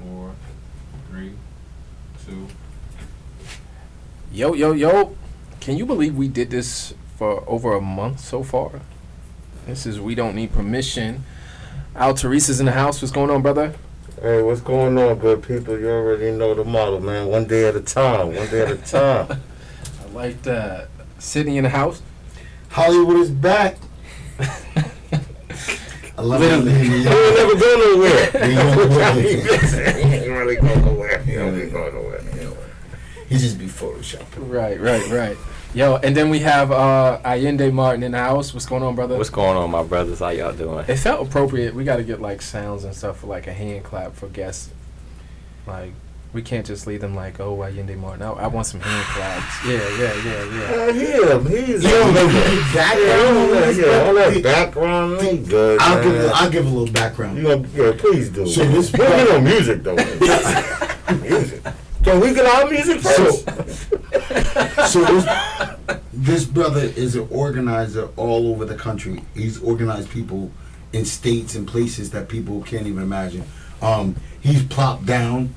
4, 3, 2. Yo. Can you believe we did this for over a month so far? This is We Don't Need Permission. Altorice is in the house. What's going on, brother? Hey, what's going on, good people? You already know the model, man. One day at a time. I like that. Sydney in the house. Hollywood is back. I love it. You ain't never go nowhere. He ain't really go nowhere. He don't be going nowhere. He just be photoshopping. Right. Yo, and then we have Ayinde Martin in the house. What's going on, brother? What's going on, my brothers? How y'all doing? It felt appropriate. We got to get like sounds and stuff for like a hand clap for guests. Like, we can't just leave them like, oh, Ayinde Martin. I want some hand claps. Yeah. He's background. All that background ain't good. I'll give a little background. Please do. So this we don't need no music though. Music. Can we get our music first? So this brother is an organizer all over the country. He's organized people in states and places that people can't even imagine. He's plopped down,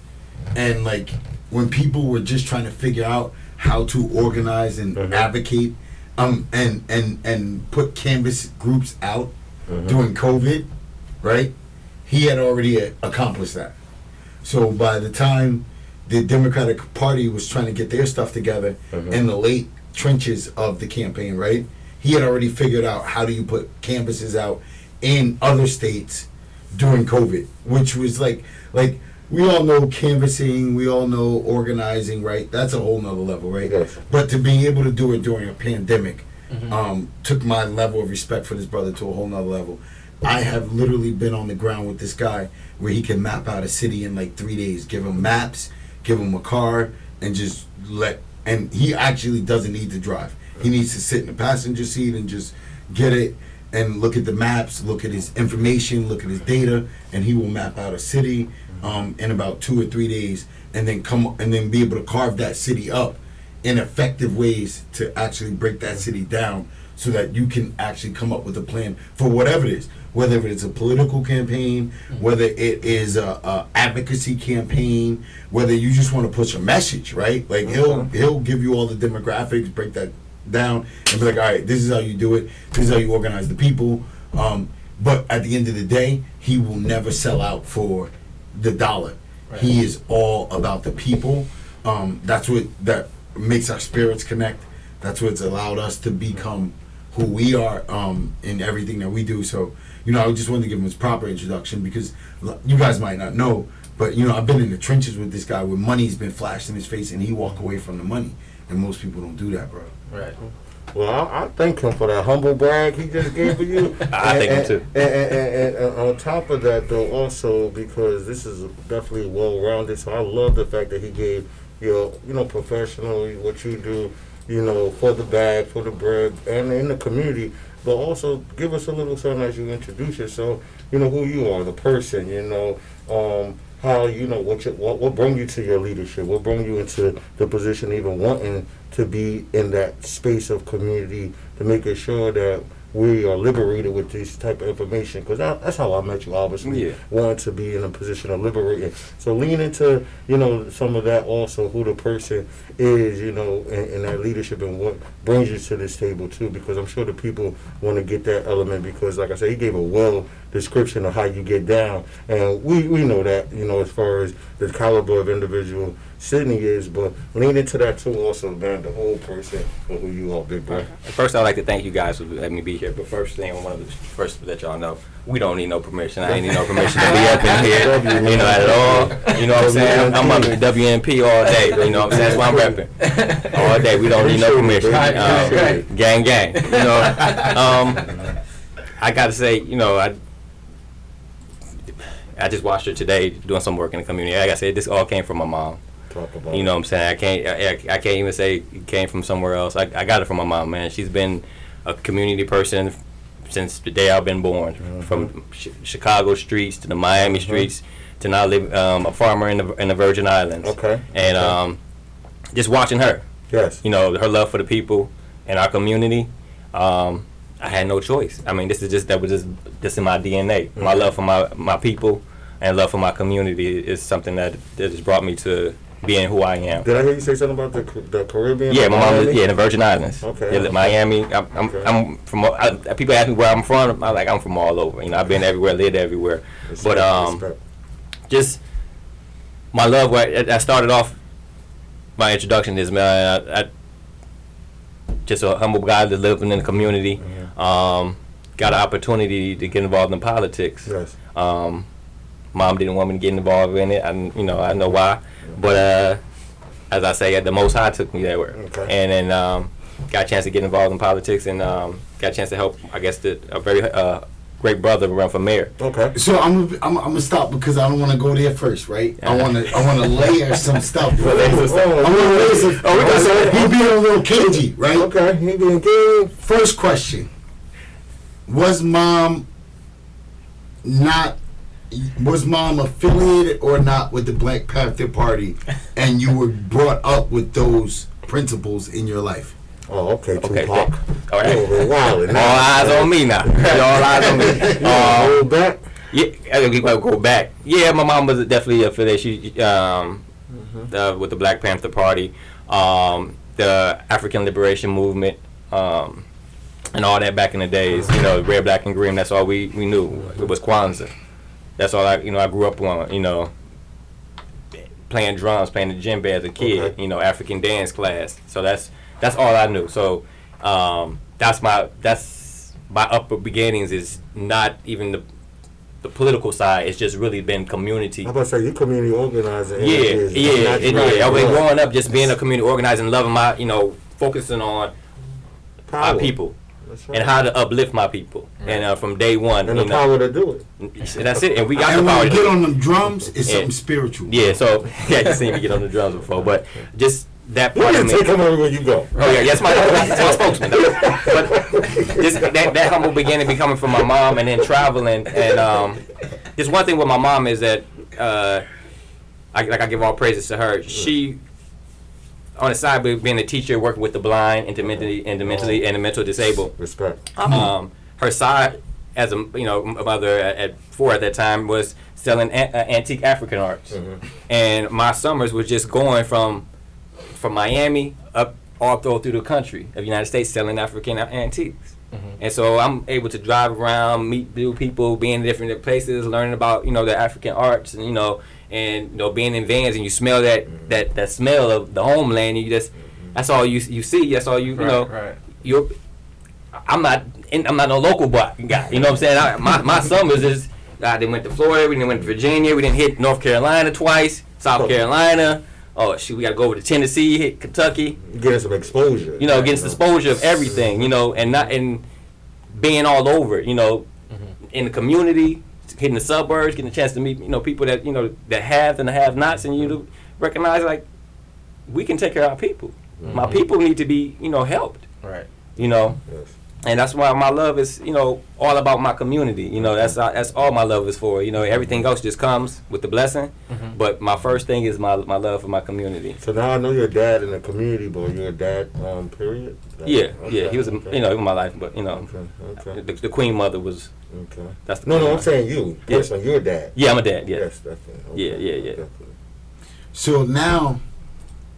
and like when people were just trying to figure out how to organize and advocate, and put canvas groups out during COVID, right? He had already accomplished that. So by the time the Democratic Party was trying to get their stuff together in the late trenches of the campaign, right? He had already figured out how do you put canvases out in other states during COVID, which was like we all know canvassing, we all know organizing, right? That's a whole nother level, right? Yes. But to be able to do it during a pandemic took my level of respect for this brother to a whole nother level. I have literally been on the ground with this guy where he can map out a city in like 3 days, give him maps, give him a car, and just and he actually doesn't need to drive. He needs to sit in the passenger seat and just get it and look at the maps, look at his information, look at his data, and he will map out a city in about 2 or 3 days, and then be able to carve that city up in effective ways to actually break that city down so that you can actually come up with a plan for whatever it is, whether it's a political campaign, whether it is a advocacy campaign, whether you just want to push a message, right? Like he'll give you all the demographics, break that down, and be like, all right, this is how you do it, this is how you organize the people. But at the end of the day, he will never sell out for the dollar. Right. He is all about the people. That makes our spirits connect. That's what's allowed us to become who we are in everything that we do. So, I just wanted to give him his proper introduction because you guys might not know, but, I've been in the trenches with this guy where money's been flashed in his face and he walk away from the money. And most people don't do that, bro. Right. Well, I thank him for that humble brag he just gave for you. I thank him too. And on top of that, though, also because this is definitely well-rounded, so I love the fact that he gave professionally what you do, for the bag, for the bread, and in the community, but also give us a little something as you introduce yourself, who you are, the person, how, what brought you to your leadership, what brought you into the position, even wanting to be in that space of community to make sure that we are liberated with this type of information, because that's how I met you, obviously. Wanting to be in a position of liberating. So lean into, some of that also, who the person is, and that leadership and what brings you to this table too, because I'm sure the people want to get that element, because like I said, he gave a well description of how you get down, and we know that, as far as the caliber of individual Sydney is, but lean into that too also, man, the whole person of who you are, big bro. First, I'd like to thank you guys for letting me be here, but first thing I want to let y'all know, we don't need no permission. I ain't need no permission to be up in here, at all. You know what I'm saying? I'm up in WDNP all day, you know what I'm saying? That's why I'm repping. All day, we don't need no permission. Gang. I got to say, I just watched her today doing some work in the community. Like I said, this all came from my mom. You know what I'm saying? I can't even say it came from somewhere else. I got it from my mom, man. She's been a community person since the day I've been born. From Chicago streets to the Miami streets to now live a farmer in the Virgin Islands. Okay. And just watching her. Yes. Her love for the people in our community. I had no choice. I mean, this was just in my DNA. My love for my people. and love for my community is something that has brought me to being who I am. Did I hear you say something about the Caribbean? Yeah, my mom Miami? was in the Virgin Islands. Okay. Yeah, Miami. I'm from. People ask me where I'm from. I'm from all over. You know, I've been everywhere, lived everywhere. Respect. Just my love. Where I started off, my introduction is I just a humble guy that living in the community. Mm-hmm. Got an opportunity to get involved in politics. Yes. Mom didn't want me to get involved in it. I know why. But as I say, the Most High took me there. Okay. And then got a chance to get involved in politics and got a chance to help, I guess, a very great brother run for mayor. Okay. So I'm gonna stop because I don't want to go there first, right? I want to layer some stuff. I want to layer some. Because he being a little cagey, right? Okay. He being good. First question: Was mom affiliated or not with the Black Panther Party, and you were brought up with those principles in your life? Oh, okay. Okay. Tupac. All right. Oh, wow. All eyes on me now. All eyes on me. Go back. Yeah, I think we might go back. Yeah, my mom was definitely affiliated. She with the Black Panther Party, the African Liberation Movement, and all that back in the days. You know, red, black, and green. That's all we knew. It was Kwanzaa. That's all I grew up on. You know, playing drums, playing the djembe as a kid. Okay. You know, African dance class. So that's all I knew. So that's my upper beginnings. Is not even the political side. It's just really been community. I'm about to say you community organizing. Yeah. I've been growing up just being a community organizer and loving my, focusing on Power. our people. That's right. And how to uplift my people. And from day one, And the power to do it. That's it. And we got And the power when to you do get it. on them drums, it's something spiritual. Yeah. So you seen me get on the drums before, but just that You part of can me. take him everywhere you go. Oh yeah, that's my spokesman. But just that humble beginning be coming from my mom, and then traveling, and just one thing with my mom is that I give all praises to her. She on the side being a teacher, working with the blind, and the mental disabled. Respect. Her side as a mother at 4 at that time was selling antique African arts, and my summers was just going from Miami up all through the country of the United States selling African antiques. And so I'm able to drive around, meet new people, be in different places, learning about the African arts, and being in vans, and you smell that smell of the homeland. And you just that's all you see. That's all you know. Right. I'm not no local guy. You know what I'm saying? My summers is they went to Florida, we went to Virginia, we didn't hit North Carolina twice, South Carolina. Oh shoot, we gotta go over to Tennessee, hit Kentucky. Getting some exposure. Getting some exposure of everything. And being all over. In the community, hitting the suburbs, getting a chance to meet people that that have and the have-nots, and you recognize like we can take care of our people. My people need to be helped. Right. Yes. And that's why my love is, all about my community. That's all my love is for. Everything else just comes with the blessing. But my first thing is my love for my community. So now I know you're a dad in the community, but you're a dad, period? Yeah, Okay, he was, okay. in my life. But Okay. the queen mother was. Okay. That's the No, queen I'm mother. saying you. Yeah. Personally, you're a dad. Yeah, I'm a dad. Yeah. Yes, definitely. Okay. Yeah. Definitely. So now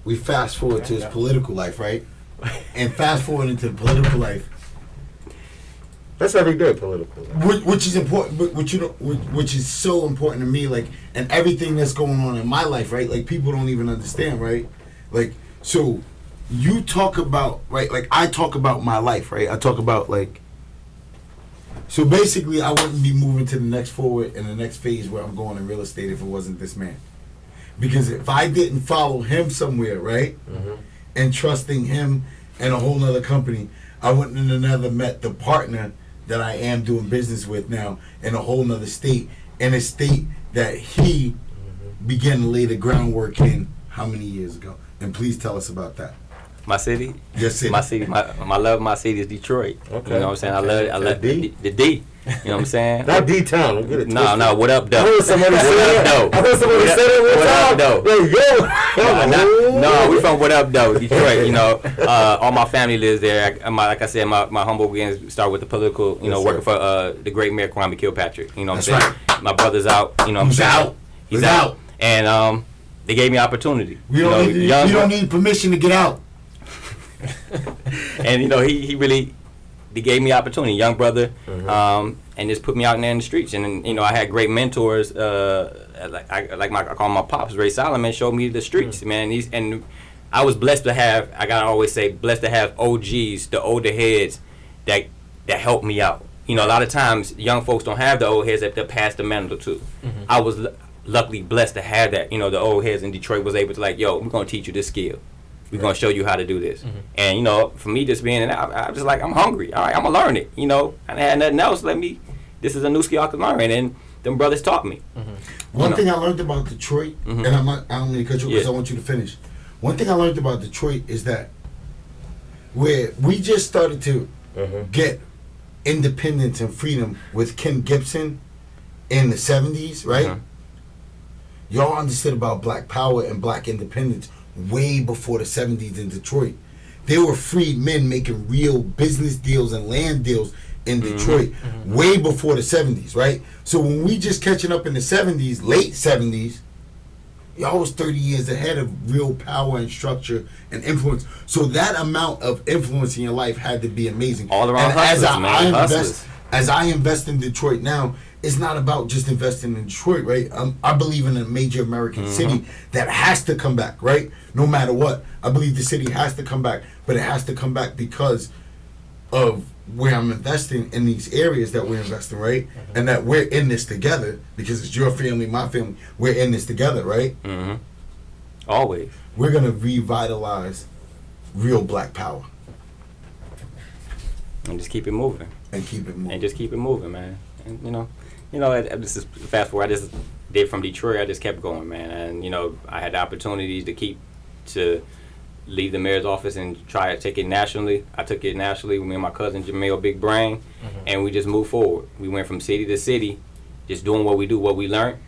we fast forward to his political life, right? And fast forward into the political life, That's everyday political. which is important, but which is so important to me, like, and everything that's going on in my life, right? Like, people don't even understand, right? Like, so you talk about, right? Like, I talk about my life, right? I talk about, like, so basically, I wouldn't be moving to the next forward in the next phase where I'm going in real estate if it wasn't this man. Because if I didn't follow him somewhere, right, and trusting him and a whole nother company, I wouldn't have never met the partner that I am doing business with now in a whole nother state, in a state that he began to lay the groundwork in how many years ago? And please tell us about that. My city. Your city. My city. My love of my city is Detroit. Okay. You know what I'm saying? I love D? the D. You know what I'm saying? Not D-Town. Don't get it No, no. What up, I though? heard somebody say that. I heard somebody say that one What up, time. though? Like, yo. No, we from What Up, though, Detroit. You know, all my family lives there. Like I said, my humble beginnings start with the political. You know, Yes, working sir. for the great Mayor Kwame Kilpatrick. You know what That's I'm saying? My brother's out. You know what I'm Who's saying? out? He's Who's out. out? And they gave me opportunity. We You don't know, need. young- You don't need permission to get out. And you know, he really gave me opportunity, young brother, and just put me out there in the streets. And then, you know, I had great mentors, I call my pops, Ray Solomon, showed me the streets, man. And I was blessed to have, I gotta always say, blessed to have OGs, the older heads that helped me out. You know, a lot of times young folks don't have the old heads that pass the mantle to. I was luckily blessed to have that. You know, the old heads in Detroit was able to like, yo, we're gonna teach you this skill. We're going to show you how to do this. And, you know, for me just being, I'm just like, I'm hungry. All right, I'm going to learn it. You know, I had nothing else. This is a new skill I can learn. And them brothers taught me. One thing I learned about Detroit, and I don't mean to cut you because I want you to finish. One thing I learned about Detroit is that where we just started to get independence and freedom with Ken Gibson in the 70s, right? Y'all understood about black power and black independence way before the 70s in Detroit. They were freed men making real business deals and land deals in Detroit way before the 70s, right? So when we just catching up in the 70s, late 70s, y'all was 30 years ahead of real power and structure and influence. So that amount of influence in your life had to be amazing. All around and hustlers, man. Hustlers. As I invest in Detroit now, it's not about just investing in Detroit, right? I believe in a major American city that has to come back, right? No matter what. I believe the city has to come back, but it has to come back because of where I'm investing in these areas that we're investing, right? And that we're in this together because it's your family, my family. We're in this together, right? Always. We're going to revitalize real black power. And just keep it moving. And keep it moving. And just keep it moving, man. And, you know, this is fast forward. I just did from Detroit. I just kept going, man. And, you know, I had the opportunities to leave the mayor's office and try to take it nationally. I took it nationally with me and my cousin Jamel Big Brain, and we just moved forward. We went from city to city, just doing what we do, what we learned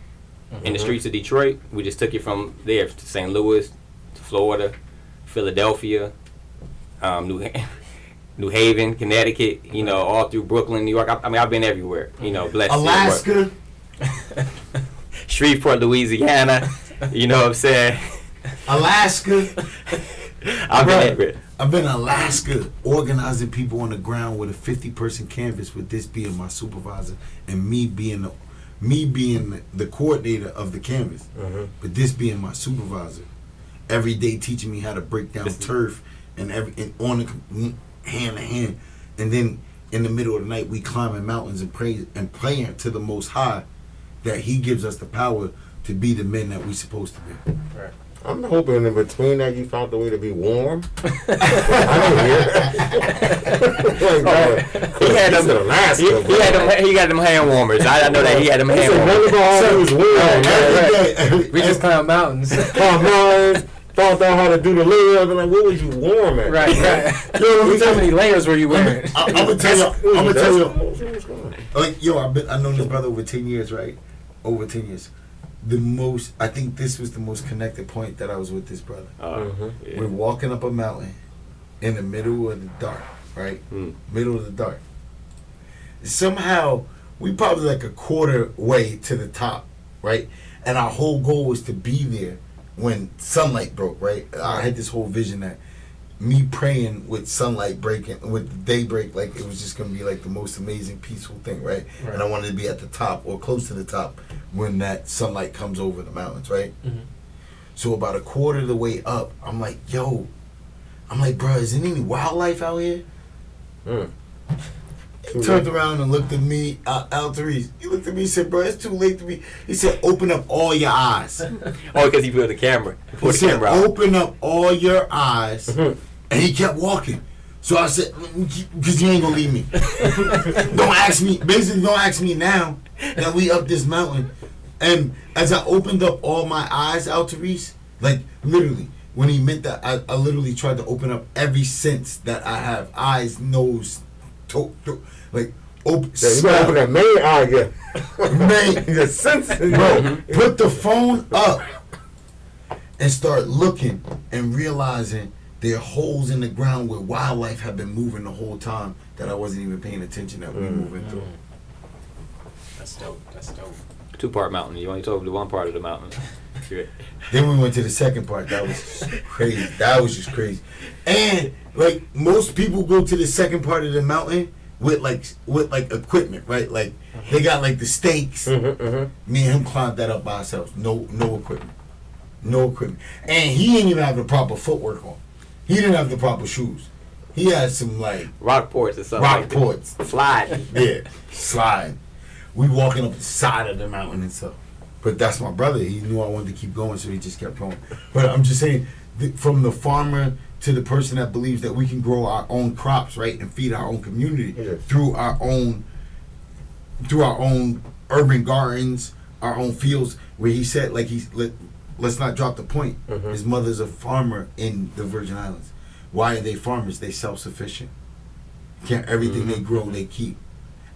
in the streets of Detroit. We just took it from there to St. Louis, to Florida, Philadelphia, New Haven, Connecticut, you know, all through Brooklyn, New York. I mean, I've been everywhere, you know, blessed. Alaska. Shreveport, Louisiana, you know what I'm saying? Alaska. I've been everywhere. I've been in Alaska organizing people on the ground with a 50-person canvas, with this being my supervisor and me being the coordinator of the canvas, but this being my supervisor. Every day teaching me how to break down turf and on the hand to hand, and then in the middle of the night we climbing mountains and praying to the Most High that He gives us the power to be the men that we supposed to be. Right. I'm hoping in between that you found a way to be warm. I don't hear. He had them. Alaska. He got them hand warmers. I know that he had them hand He warmers. was warm. We just climb mountains. Found out how to do the layers. I'm like, what was you warm at? Right. How many layers were you wearing? I'm gonna tell you. Like, yo, I known this brother over 10 years, right? Over 10 years. I think this was the most connected point that I was with this brother. Yeah. We're walking up a mountain in the middle of the dark, right? Middle of the dark. Somehow, we probably like a quarter way to the top, right? And our whole goal was to be there when sunlight broke, right? I had this whole vision that me praying with sunlight breaking, with the daybreak, like it was just gonna be like the most amazing, peaceful thing, right? And I wanted to be at the top or close to the top when that sunlight comes over the mountains, right? So about a quarter of the way up, I'm like, bro, is there any wildlife out here? He turned around and looked at me, Altorice. He looked at me and said, bro, it's too late to be. He said, open up all your eyes. Oh, because he put the camera. He said, open up all your eyes. And he kept walking. So I said, because you ain't going to leave me. Don't ask me now that we up this mountain. And as I opened up all my eyes, Altorice, like literally, when he meant that, I literally tried to open up every sense that I have. Eyes, nose, toe, like Open, Yeah, you gotta open that main eye, yeah. Man, Your senses. bro, put the phone up and start looking and realizing there are holes in the ground where wildlife have been moving the whole time that I wasn't even paying attention that we moving through. That's dope. That's dope. 2-part mountain. You only told the one part of the mountain. Good. Then we went to the second part. That was just crazy. That was just crazy. And like most people go to the second part of the mountain with like equipment, right? Like they got like the stakes. Me and him climbed that up by ourselves. No equipment. No equipment. And he didn't even have the proper footwork on. He didn't have the proper shoes. He had some like Rock ports or something. rock ports. Slide. Yeah, slide. We walking up the side of the mountain and stuff. But that's my brother. He knew I wanted to keep going, so he just kept going. But I'm just saying, from the farmer to the person that believes that we can grow our own crops, right, and feed our own community through our own urban gardens, our own fields. Where he said, like let's not drop the point. His mother's a farmer in the Virgin Islands. Why are they farmers? They self-sufficient. Everything they grow, they keep.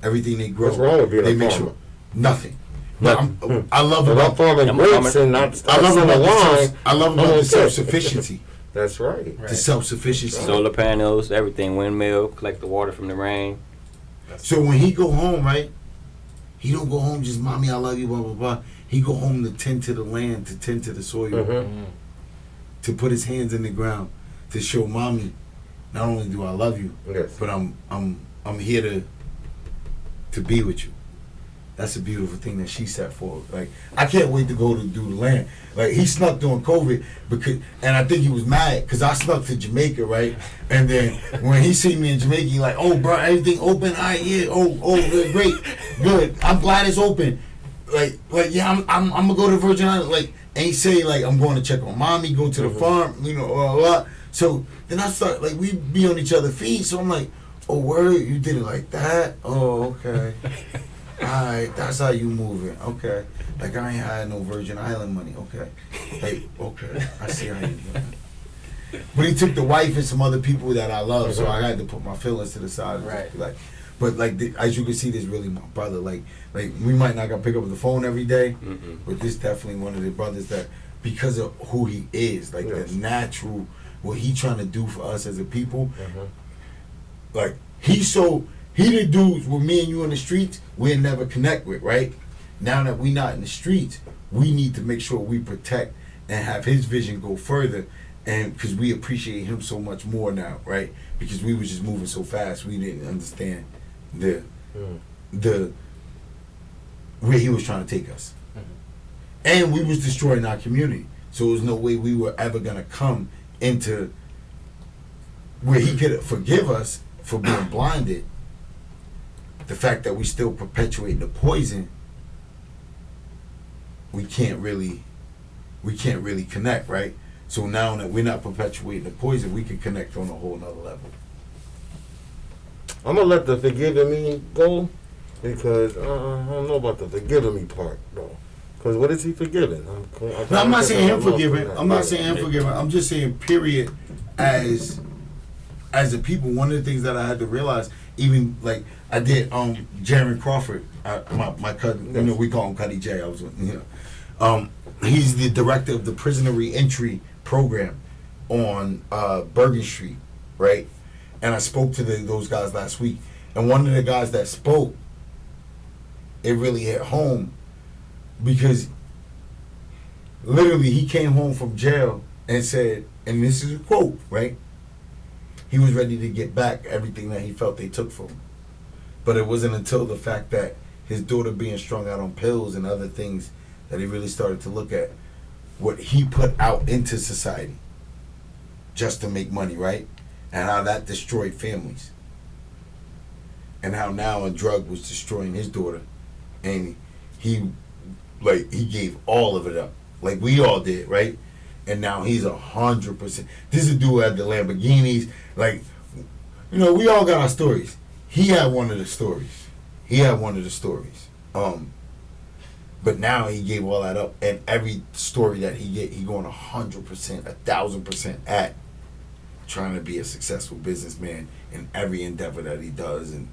Everything they grow, What's wrong with being they a make farmer? sure nothing. But I love If I'm about farming grapes and not I love the wine. I love about the self-sufficiency. That's right. The self-sufficiency. Solar panels, everything, windmill, collect the water from the rain. So when he go home, right, he don't go home just, mommy, I love you, blah, blah, blah. He go home to tend to the land, to tend to the soil, to put his hands in the ground, to show mommy, not only do I love you, but I'm here to be with you. That's a beautiful thing that she set for. Like, I can't wait to go to do the land. Like, he snuck during COVID and I think he was mad because I snuck to Jamaica, right? And then when he see me in Jamaica, he like, oh, bro, everything open? All right, yeah. Oh, great, good. I'm glad it's open. Like, yeah, I'm gonna go to Virgin Islands. Like, and he say like, I'm going to check on mommy, go to the farm, So then I start like we be on each other's feet. So I'm like, oh, word, you did it like that? Oh, okay. Alright, that's how you move it. Okay. Like I ain't had no Virgin Island money. Okay. Hey, okay. I see how you do it. But he took the wife and some other people that I love, so I had to put my feelings to the side. Right. But as you can see, this really my brother. Like we might not gotta pick up the phone every day, but this definitely one of the brothers that, because of who he is, like the natural, what he trying to do for us as a people. Like he the dudes with me and you in the streets, we'll never connect with, right? Now that we not in the streets, we need to make sure we protect and have his vision go further, and because we appreciate him so much more now, right? Because we was just moving so fast, we didn't understand the where he was trying to take us. And we was destroying our community. So there was no way we were ever gonna come into where he could forgive us for being blinded. The fact that we still perpetuate the poison, we can't really connect, right? So now that we're not perpetuating the poison, we can connect on a whole nother level. I'm gonna let the forgiving me go because I don't know about the forgiving me part though. Because what is he forgiving? I'm not saying him forgiving. I'm not saying him forgiving. I'm just saying, period. As a people, one of the things that I had to realize, even like I did, Jaron Crawford, my cousin, we call him Cuddy J. I was, he's the director of the prisoner reentry program on Bergen Street, right? And I spoke to those guys last week, and one of the guys that spoke, it really hit home, because literally he came home from jail and said, and this is a quote, right? He was ready to get back everything that he felt they took from him. But it wasn't until the fact that his daughter being strung out on pills and other things that he really started to look at what he put out into society just to make money, right? And how that destroyed families. And how now a drug was destroying his daughter. And he gave all of it up. Like we all did, right? And now he's 100%. This is a dude at the Lamborghinis. Like, we all got our stories. He had one of the stories. But now he gave all that up. And every story that he get, he going 100%, 1,000% at trying to be a successful businessman in every endeavor that he does, and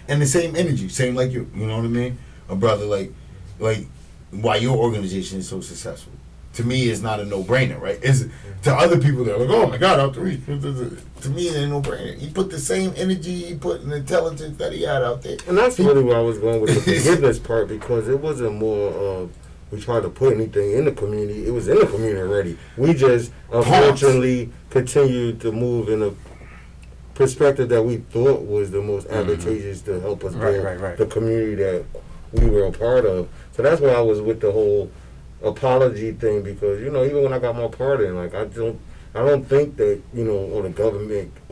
the same energy, same like you know what I mean? A brother like why your organization is so successful. To me, it's not a no-brainer, right? To other people, they're like, oh my God, Altorice. To me, it ain't no brainer. He put the same energy, he put an intelligence that he had out there. And that's really where I was going with the forgiveness part, because it wasn't more of we tried to put anything in the community. It was in the community already. We just unfortunately continued to move in a perspective that we thought was the most advantageous to help us build the community that we were a part of. So that's why I was with the whole apology thing, because even when I got my pardon, like I don't think that or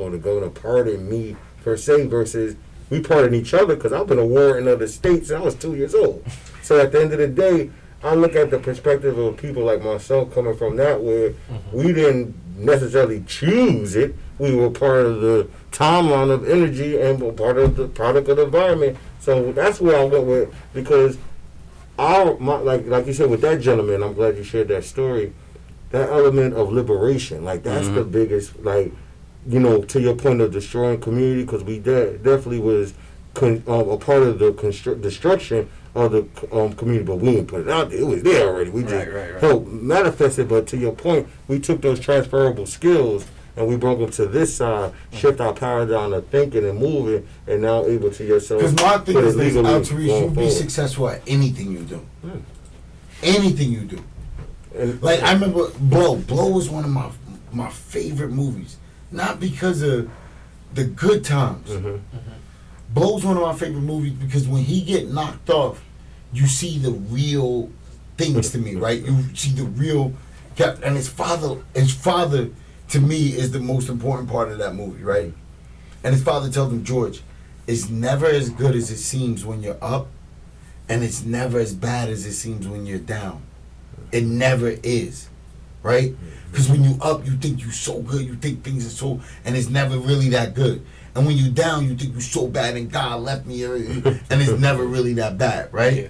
the governor pardoned me per se, versus we pardoned each other, because I've been a war in other states and I was 2 years old. So at the end of the day, I look at the perspective of people like myself coming from that, where we didn't necessarily choose it. We were part of the timeline of energy and were part of the product of the environment. So that's where I went with, because like you said with that gentleman, I'm glad you shared that story. That element of liberation, like that's the biggest, like to your point of destroying community, because we definitely was a part of the destruction of the community, but we didn't put it out there. It was there already. We just helped manifest it. But to your point, we took those transferable skills and we brought them to this side, shift our paradigm of thinking and moving, and now able to yourself. Because my thing is this, Altorice, you be successful at anything you do. Anything you do. And like I remember Blow was one of my favorite movies, not because of the good times. Blow's one of my favorite movies because when he get knocked off, you see the real things to me, right? You see the real, and his father to me is the most important part of that movie, right? And his father tells him, George, it's never as good as it seems when you're up, and it's never as bad as it seems when you're down. It never is, right? Because when you up, you think you're so good, you think things are so, and it's never really that good. And when you down, you think you're so bad and God left me, and it's never really that bad, right? Yeah.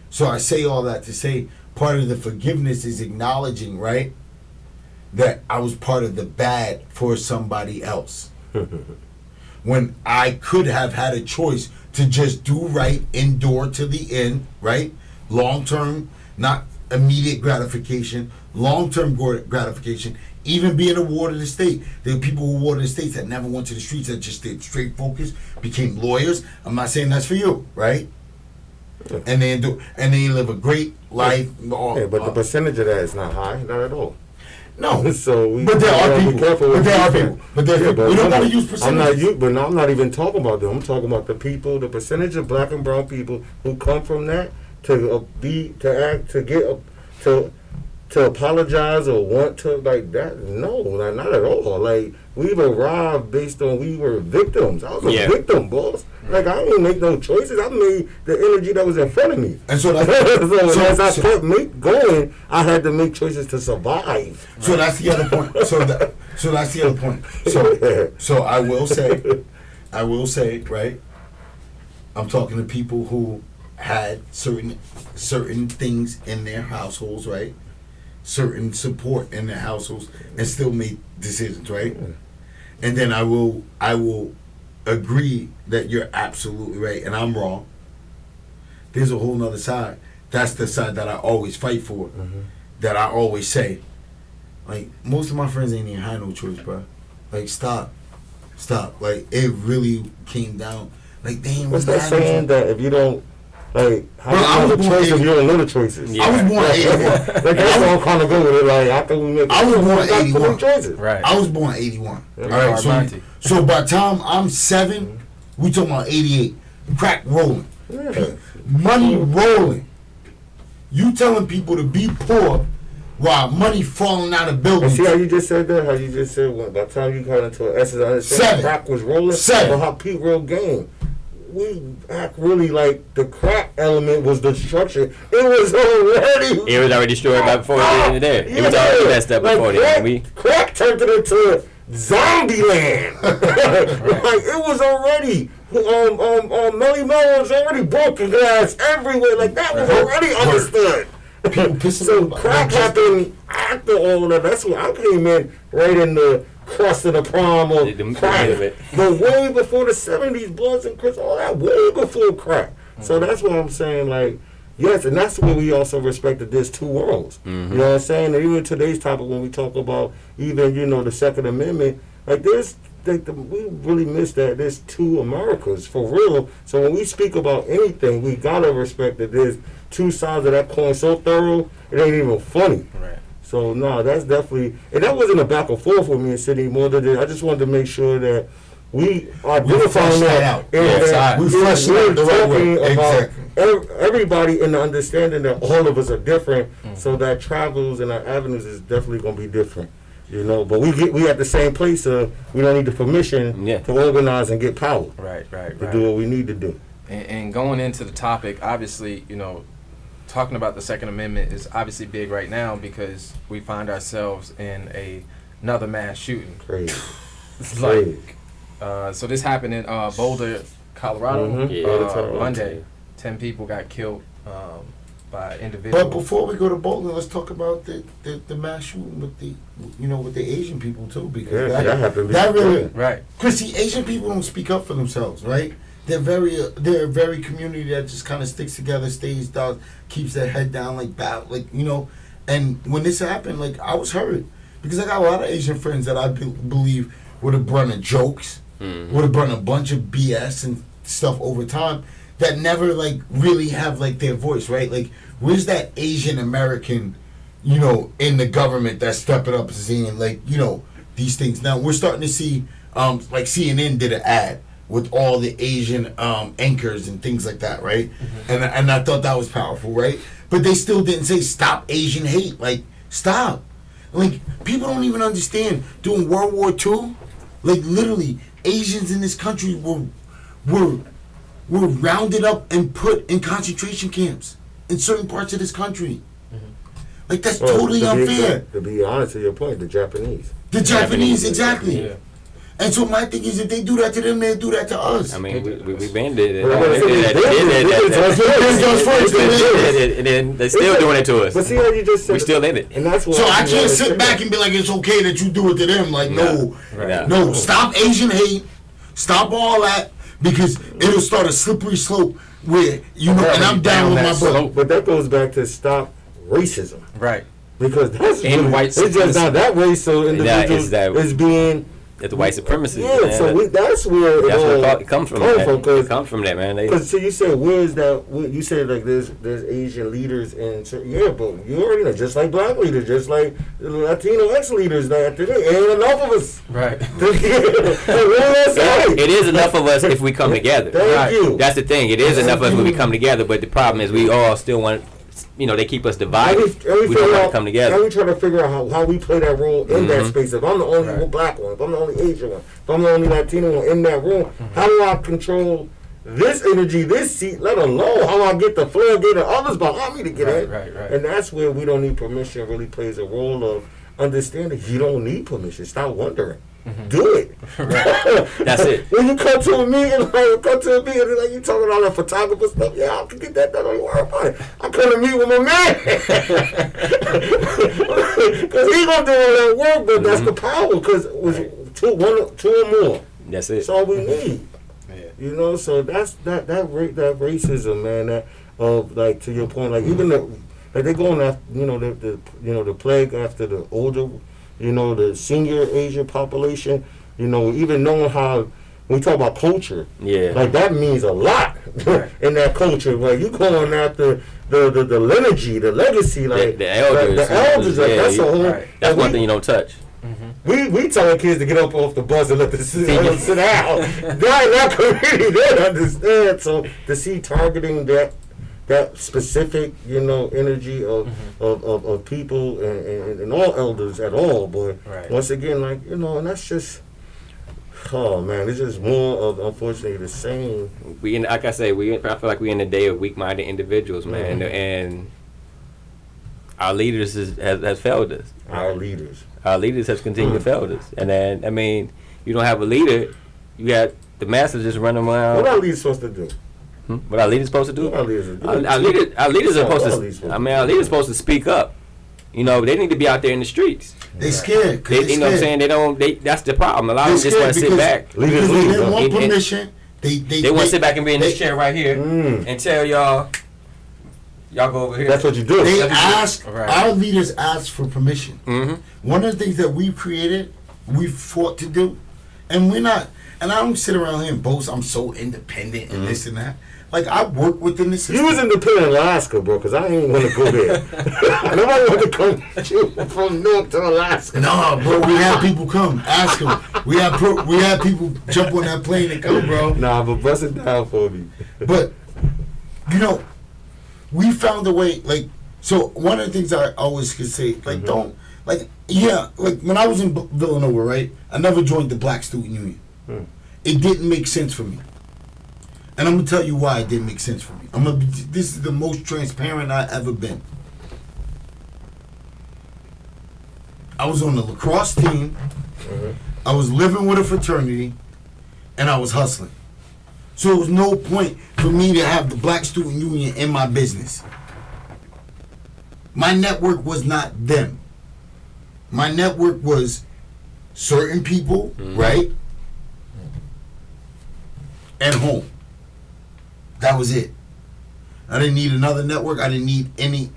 So I say all that to say part of the forgiveness is acknowledging, right, that I was part of the bad for somebody else. When I could have had a choice to just do right, endure to the end, right? Long term, not immediate gratification, long-term gratification, even being a ward of the state. There were people who warded the states that never went to the streets, that just stayed straight focused, became lawyers. I'm not saying that's for you, right? And they live a great life. But the percentage of that is not high, not at all. No, so but there are people. We don't want to use percentages. I'm not even talking about them. I'm talking about the people, the percentage of black and brown people who come from that to apologize or want to like that. No, not at all. Like we've arrived based on we were victims. I was a victim, boss. Like I didn't make no choices. I made the energy that was in front of me. And so, as I kept going, I had to make choices to survive. So that's the other point. So that's the other point. So I will say, right? I'm talking to people who had certain things in their households, right? Certain support in their households, and still made decisions, right? And then I will agree that you're absolutely right and I'm wrong. There's a whole nother side. That's the side that I always fight for. That I always say, like, most of my friends ain't even had no choice, bro. Like, stop. Like, it really came down. Like, they ain't what's that saying that if you don't, like, how you know the choices, you don't know the choices. Yeah. I was born 81. Like, that's all kind of good with it. Like, after we make I was born 81. Choices. Right. I was born 81. All right, so by the time I'm 7, we talking about 88. Crack rolling. Yeah. Money rolling. You telling people to be poor while money falling out of buildings. And see how you just said that? How you just said by the time you got into an essence, I understand crack was rolling. 7. But how Pete real game. We act really like the crack element was destruction. It was already destroyed by before it was there. It was already messed up before then. Crack turned it into zombie land. Like it was already Melly Mel was already broken glass everywhere. Like that was already understood. People pissing So about- crack happened after all of that. That's when I came in right in the crust of the prime of The crack. middle of it. But way before the 70s, Bloods and Crips, all that, way before crack. So that's what I'm saying, like, yes, and that's where we also respected there's two worlds. You know what I'm saying? And even today's topic, when we talk about even, you know, the Second Amendment, like there's, we really miss that there's two Americas, for real. So when we speak about anything, we gotta respect that there's two sides of that coin so thorough, it ain't even funny. Right. So, no, that's definitely, and that wasn't a back and forth with me and City more than I just wanted to make sure that we are identifying flesh that that out. and Yeah, that we flesh it out the right way. talking about Exactly. everybody in the understanding that all of us are different, so that travels and our avenues is definitely going to be different. You know, but we at the same place. We don't need the permission to organize and get power. Right. To do what we need to do. And going into the topic, obviously, you know, talking about the Second Amendment is obviously big right now because we find ourselves in another mass shooting. Crazy. It's like, so this happened in Boulder, Colorado. Monday, 10 people got killed by individuals. But before we go to Boulder, let's talk about the mass shooting with the Asian people too, because that happened. That really, right. Because see, Asian people don't speak up for themselves, right? They're a very community that just kind of sticks together, stays down, keeps their head down, And when this happened, like, I was hurt because I got a lot of Asian friends that I believe would have brought in jokes, would have brought a bunch of BS and stuff over time that never like really have like their voice, right? Like, where's that Asian American, in the government that's stepping up and saying like, these things? Now we're starting to see, like CNN did an ad with all the Asian anchors and things like that, right? And I thought that was powerful, right? But they still didn't say stop Asian hate. Like, stop. Like, people don't even understand. During World War II, like, literally, Asians in this country were rounded up and put in concentration camps in certain parts of this country. Like, that's totally unfair. To be honest, to your point, the Japanese. The Japanese, exactly. Yeah. And so my thing is, if they do that to them, they do that to us. I mean, we banned it. And then they're still doing it to us. But see how you just said we still in it. And that's what So I can't sit back and be like, it's okay that you do it to them. Like, no, stop Asian hate, stop all that, because it'll start a slippery slope where, and I'm down with my brother. But that goes back to stop racism. Right. Because that's white it's just not that way, so individuals is being... It's the white supremacy. Yeah, man. so that's where it comes from. It comes from that, man. Because so you said, where's that? You said like there's Asian leaders and but you already know, just like black leaders, just like Latino ex-leaders, that there ain't enough of us. Right. It is enough of us if we come together. Thank you. That's the thing. It is enough of us when we come together, but the problem is we all still want. They keep us divided. We don't want to come together. And we try to figure out how we play that role in that space. If I'm the only black one, if I'm the only Asian one, if I'm the only Latino one in that room, how do I control this energy, this seat, let alone how I get the floodgate and others behind me to get in? Right. And that's where we don't need permission really plays a role of understanding you don't need permission. Stop wondering. Do it. That's it. When you come to a meeting, you talking all that photographer stuff. Yeah, I can get that done. Don't worry about it. I come to meet with my man because he gonna do all that work. But that's the power, because it was two or more. That's it. That's all we need. Yeah. So that's that racism, man. That of like, to your point, like even they're going after the plague after the older. The senior Asian population, even knowing how, when we talk about culture, like that means a lot in that culture. Like you going after the lineage, the legacy, like the elders. The elders, like that's a whole. Right. That's one thing you don't touch. We telling kids to get up off the bus and let them sit down. That community, they understand. So to see targeting that specific, energy of people and all elders at all, but once again, like, and that's just, oh man, it's just more of, unfortunately, the same. Like I say, I feel like we're in the day of weak-minded individuals, man, and our leaders has failed us. Our leaders have continued to fail us, and then, I mean, you don't have a leader, you got the masses just running around. What are leaders supposed to do? What our leaders supposed to do? Our leaders Our leaders supposed to speak up. You know, they need to be out there in the streets. They scared. You know what I'm saying? They don't. That's the problem. A lot of them just want to sit back. Because they didn't want permission. They want to sit back and be in this chair right here and tell y'all go over here. That's what you do. They ask. Our leaders ask for permission. Mm-hmm. One of the things that we created, we fought to do, and we're not. And I don't sit around here and boast I'm so independent and this and that. Like, I work within the system. You was independent in Alaska, bro, because I ain't want to go there. Nobody want to come with you from North to Alaska. No, bro, we had people come. Ask them. We had people jump on that plane and come, bro. Nah, but bust it down for me. But, you know, we found a way, like, so one of the things I always could say, like, don't, like, yeah, like, when I was in Villanova, right, I never joined the Black Student Union. It didn't make sense for me. And I'm going to tell you why it didn't make sense for me. This is the most transparent I've ever been. I was on the lacrosse team. I was living with a fraternity. And I was hustling. So there was no point for me to have the Black Student Union in my business. My network was not them. My network was certain people, right? And home. That was it. I didn't need another network. I didn't need any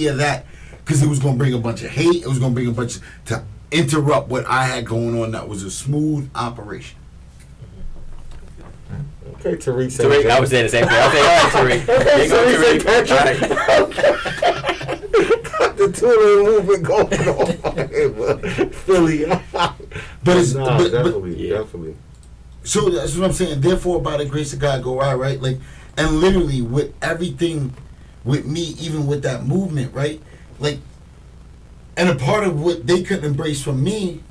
of that because it was going to bring a bunch of hate. It was going to bring a bunch to interrupt what I had going on. That was a smooth operation. Okay, Tariq. Tariq, I was saying the same thing. I was saying, all right, Tariq. There you go, Tariq. Got the touring movement going on. Philly. But it's definitely. So that's what I'm saying. Therefore, by the grace of God, go right? Like, and literally with everything, with me, even with that movement, right? Like, and a part of what they couldn't embrace from me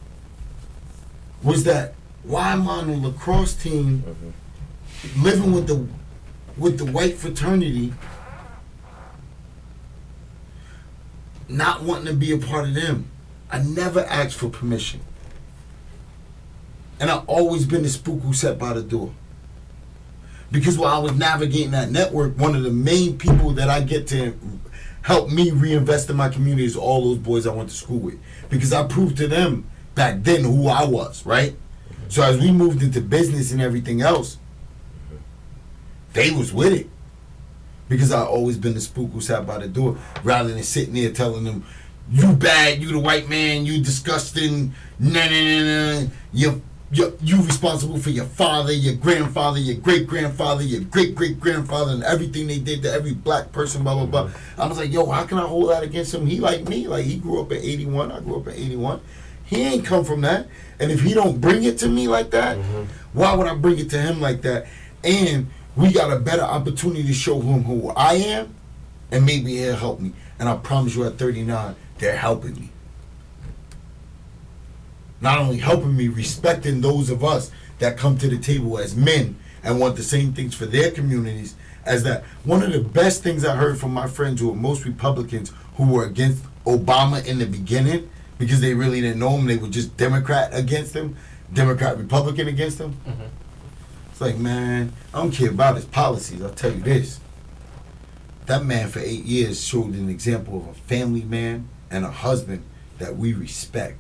was that why I'm on a lacrosse team, living with the white fraternity, not wanting to be a part of them. I never asked for permission. And I've always been the spook who sat by the door. Because while I was navigating that network, one of the main people that I get to help me reinvest in my community is all those boys I went to school with. Because I proved to them back then who I was, right? So as we moved into business and everything else, they was with it. Because I've always been the spook who sat by the door, rather than sitting there telling them, you bad, you the white man, you disgusting, you responsible for your father, your grandfather, your great-grandfather, your great-great-grandfather, and everything they did to every black person, blah, blah, blah. I was like, yo, how can I hold that against him? He like me. Like, he grew up in 81. I grew up in 81. He ain't come from that. And if he don't bring it to me like that, why would I bring it to him like that? And we got a better opportunity to show him who I am, and maybe he'll help me. And I promise you at 39, they're helping me. Not only helping me, respecting those of us that come to the table as men and want the same things for their communities as that. One of the best things I heard from my friends who are most Republicans who were against Obama in the beginning because they really didn't know him, they were just Democrat against him, Democrat-Republican against him. It's like, man, I don't care about his policies. I'll tell you this. That man for 8 years showed an example of a family man and a husband that we respect.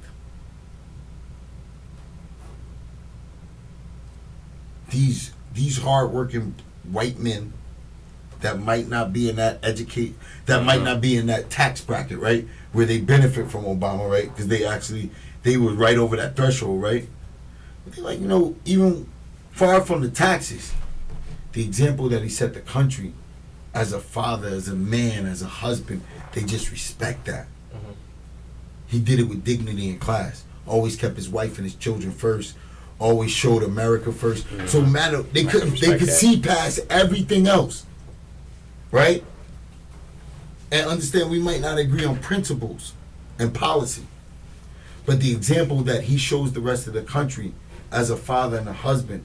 These hard-working white men that might not be in that might not be in that tax bracket, right, where they benefit from Obama, right, because they were right over that threshold, right. But they're like, even far from the taxes, the example that he set the country as a father, as a man, as a husband, they just respect that. He did it with dignity and class. Always kept his wife and his children first. Always showed America first. So they could see past everything else, right? And understand we might not agree on principles and policy, but the example that he shows the rest of the country as a father and a husband,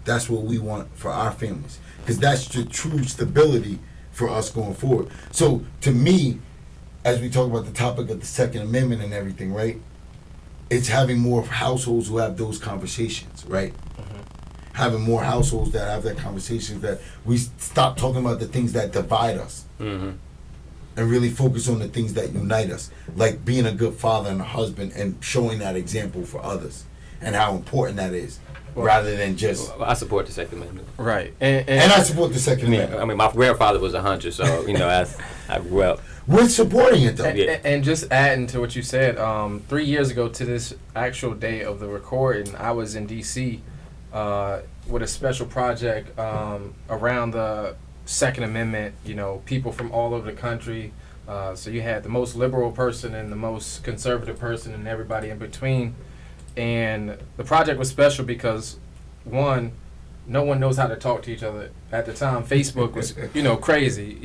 that's what we want for our families, because that's the true stability for us going forward. So to me, as we talk about the topic of the Second Amendment and everything, right? It's having more households who have those conversations, right? having more households that have that conversation, that we stop talking about the things that divide us. Mm-hmm. And really focus on the things that unite us, like being a good father and a husband, and showing that example for others, and how important that is, rather than just. Well, I support the Second Amendment. Right, And I support the Second Amendment. I mean, my grandfather was a hunter, so I grew up. We're supporting it though. And just adding to what you said, 3 years ago to this actual day of the recording, I was in D.C. With a special project around the Second Amendment. You know, people from all over the country. So you had the most liberal person and the most conservative person and everybody in between. And the project was special because, one, no one knows how to talk to each other. At the time, Facebook was, crazy.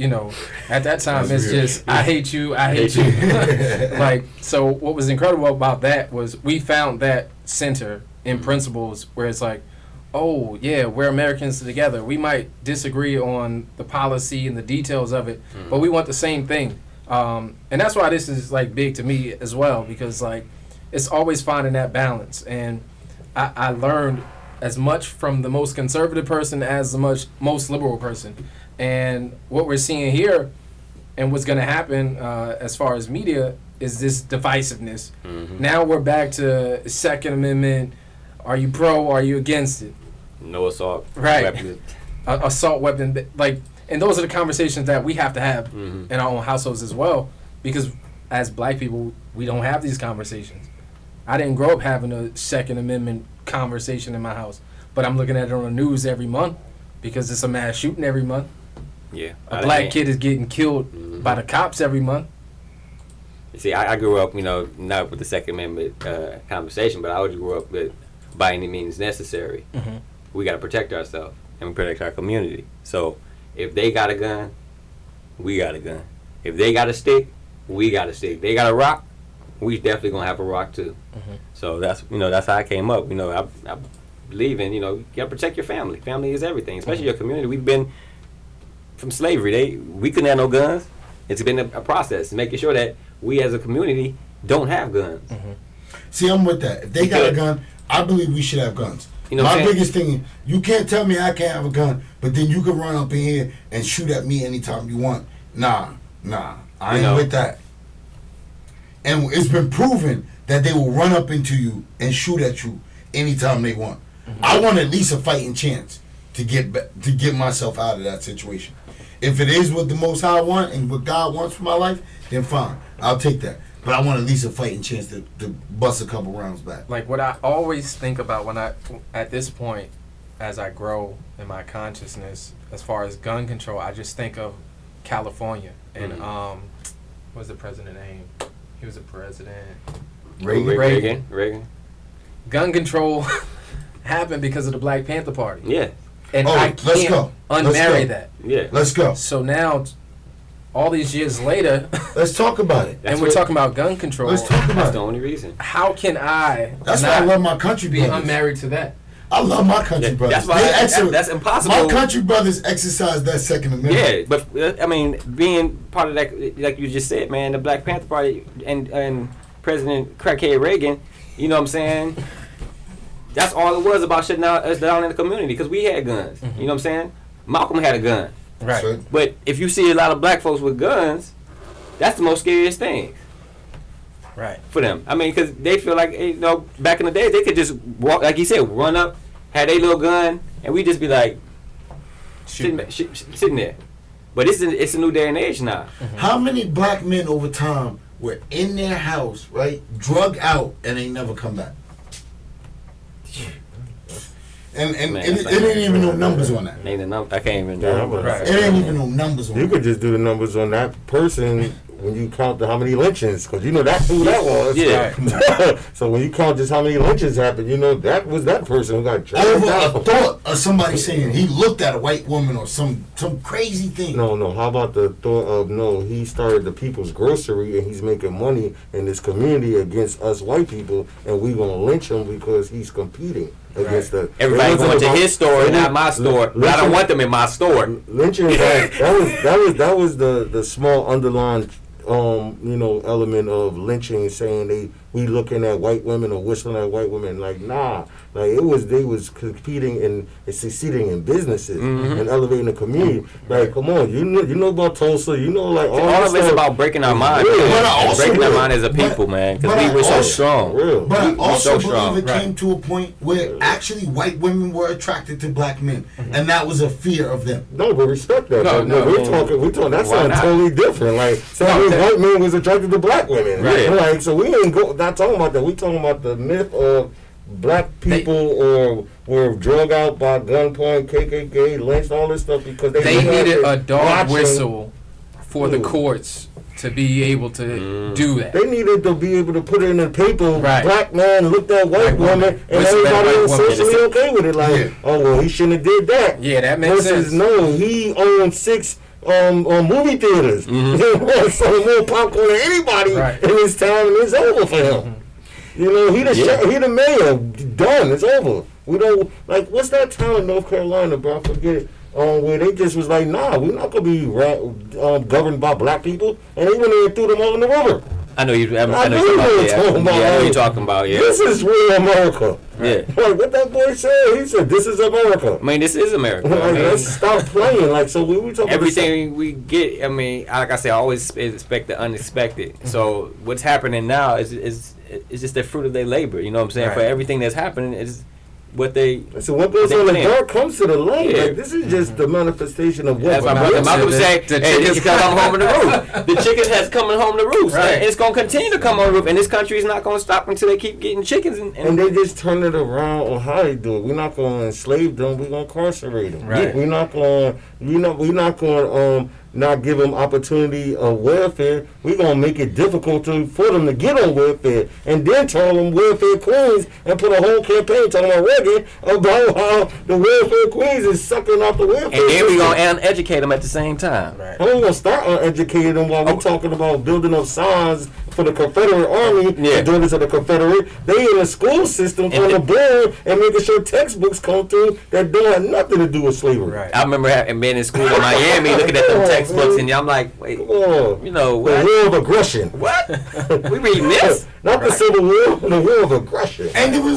At that time, it's just, I hate you, I hate you. Like, so what was incredible about that was we found that center in principles where it's like, oh, yeah, we're Americans together. We might disagree on the policy and the details of it, but we want the same thing. And that's why this is, like, big to me as well, because, like, it's always finding that balance. And I learned as much from the most conservative person as the most liberal person. And what we're seeing here and what's going to happen as far as media is this divisiveness. Mm-hmm. Now we're back to Second Amendment. Are you pro or are you against it? No assault. Right. Weapon. Assault weapon. Like, and those are the conversations that we have to have in our own households as well. Because as black people, we don't have these conversations. I didn't grow up having a Second Amendment conversation in my house, but I'm looking at it on the news every month because it's a mass shooting every month. Yeah, a black kid is getting killed by the cops every month. See, I grew up, not with the Second Amendment conversation, but I always grew up with by any means necessary. Mm-hmm. We got to protect ourselves and we protect our community. So if they got a gun, we got a gun. If they got a stick, we got a stick. They got a rock, we definitely gonna have a rock too. Mm-hmm. So that's how I came up. I believe in you gotta protect your family. Family is everything, especially your community. We've been from slavery. We couldn't have no guns. It's been a process making sure that we as a community don't have guns. Mm-hmm. See, I'm with that. If they got a gun, I believe we should have guns. My biggest thing is, you can't tell me I can't have a gun, but then you can run up in here and shoot at me anytime you want. Nah, I ain't with that. And it's been proven that they will run up into you and shoot at you anytime they want. Mm-hmm. I want at least a fighting chance to get myself out of that situation. If it is what the Most High want and what God wants for my life, then fine, I'll take that. But I want at least a fighting chance to bust a couple rounds back. Like what I always think about at this point, as I grow in my consciousness, as far as gun control, I just think of California and what's the president's name? He was a president. Reagan. Gun control happened because of the Black Panther Party. Yeah. And I can't unmarry that. Yeah. Let's go. So now, all these years later, let's talk about it. And we're talking about gun control. Let's talk about it. That's the only reason. How can I? That's why I love my country brothers. Be unmarried to that. I love my country brothers. That's impossible. My country brothers exercise that Second Amendment. Yeah, but I mean, being part of that, like you just said, man, the Black Panther Party and President Crackhead Reagan, you know what I'm saying? That's all it was about shutting us down in the community because we had guns. Mm-hmm. You know what I'm saying? Malcolm had a gun. Right. Sure. But if you see a lot of black folks with guns, that's the most scariest thing. Right. For them. I mean, because they feel like, back in the day, they could just walk, like you said, run up, had a little gun, and we just be like, sitting there. But it's a new day and age now. Mm-hmm. How many black men over time were in their house, right, drug out, and they never come back? And man, it ain't even no numbers on that. I can't even know. It ain't even no numbers on that. You could just do the numbers on that person when you count how many lynchings, because that's who that was. Yeah. So when you count just how many lynchings happened, that was that person who got dragged over out. a thought of somebody saying he looked at a white woman or some crazy thing. No. How about the thought of he started the People's Grocery and he's making money in this community against us white people, and we gonna lynch him because he's competing against the. Everybody going to his store, not my store. I don't want them in my store. Lynching that was the small underlying element of lynching, saying they we looking at white women or whistling at white women. Like, nah. Like, they was competing and succeeding in businesses and elevating the community. Like, come on, you know about Tulsa, you know, like all of it's about breaking our mind, man. Breaking our mind as a people, man, because we're so strong. But I also so believe it came to a point where actually white women were attracted to black men, and that was a fear of them. No, but respect that. No, we're talking. That sounds totally different. Like, white men was attracted to black women, right? Like, so we ain't not talking about that. We talking about the myth of black people were drug out by gunpoint, KKK, lynched, all this stuff because they needed a dog whistle for the courts to be able to do that. They needed to be able to put it in the paper. Right. Black man looked at white woman, and everybody was socially okay with it. Like, oh well, he shouldn't have did that. Yeah, that makes sense. No, he owned 6 movie theaters. He sold more popcorn than anybody in his town, and it's over for him. You know, he the mayor. Done. It's over. We don't like. What's that town in North Carolina, bro? I forget it. Where they just was like, nah, we're not gonna be governed by black people, and they went in and threw them all in the river. I know you. I know you're talking about. Yeah. This is real America. Yeah. Like what that boy said. He said, "This is America." I mean, this is America. Like, let's stop playing. Like, so we talking everything we get. I mean, like I say, I always expect the unexpected. So what's happening now is just the fruit of their labor. You know what I'm saying? For everything that's happening is what they. So what goes on in the dark comes to the light. Yeah. Like, this is just the manifestation of what. That's my brother Malcolm say. The chickens come home to roost. The chickens has coming home to roost. Right. And it's gonna continue to come on the roof. And this country is not gonna stop until they keep getting chickens. And they just turn it around on how they do it. We're not gonna enslave them. We're gonna incarcerate them. Right. We're not gonna. We're not gonna not give them opportunity of welfare. We're going to make it difficult for them to get on welfare, and then call them welfare queens and put a whole campaign talking about Reagan about how the welfare queens is sucking off the welfare and then we're going to uneducate them at the same time. Right. We're going to start uneducating them while we're talking about building up signs for the Confederate Army, the daughters of the Confederate. They in the school system on the board and making sure textbooks come through that don't have nothing to do with slavery. Right. I remember being in school in Miami looking at them textbooks, and I'm like, wait, you know, what? The war of aggression. What? We reading this? Not the Civil War, the war of aggression. And then we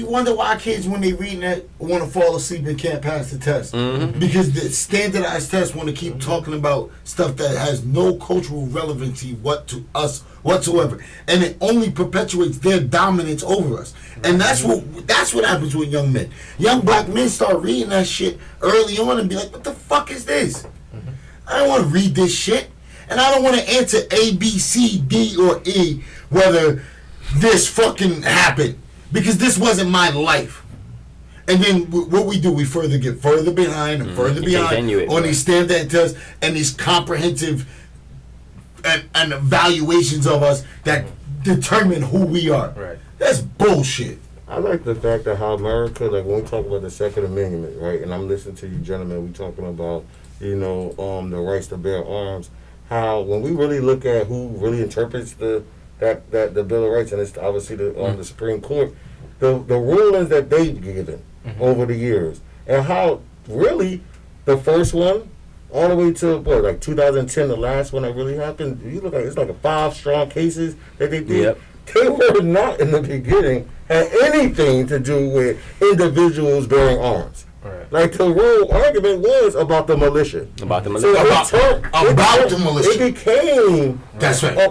wonder why kids, when they reading that, want to fall asleep and can't pass the test. Because the standardized tests want to keep talking about stuff that has no cultural relevancy to us whatsoever, and it only perpetuates their dominance over us. And that's what happens with young men. Young black men start reading that shit early on and be like, what the fuck is this? I don't want to read this shit, and I don't want to answer A, B, C, D, or E whether this fucking happened, because this wasn't my life. And then what we do, we get further behind and further behind on these standard tests and these comprehensive and evaluations of us that determine who we are. Right. That's bullshit. I like the fact that how America, like when we talk about the Second Amendment, right? And I'm listening to you gentlemen, we talking about, the rights to bear arms. How when we really look at who really interprets the Bill of Rights, and it's obviously the Supreme Court, the rulings that they've given over the years, and how really the first one all the way to 2010, the last one that really happened. You look at it's like 5 strong cases that they did. Yep. They were not in the beginning had anything to do with individuals bearing arms. Right. Like the real argument was about the militia. About the militia. So about the militia. It became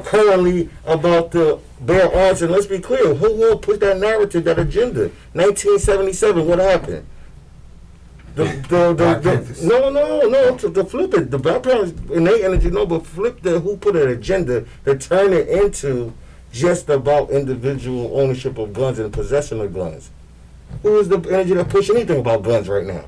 currently about the bear arms. And let's be clear, who will push that narrative, that agenda? 1977, what happened? To flip it, the Black Panthers innate energy, but flip who put an agenda to turn it into just about individual ownership of guns and possession of guns. Who is the energy that push anything about guns right now?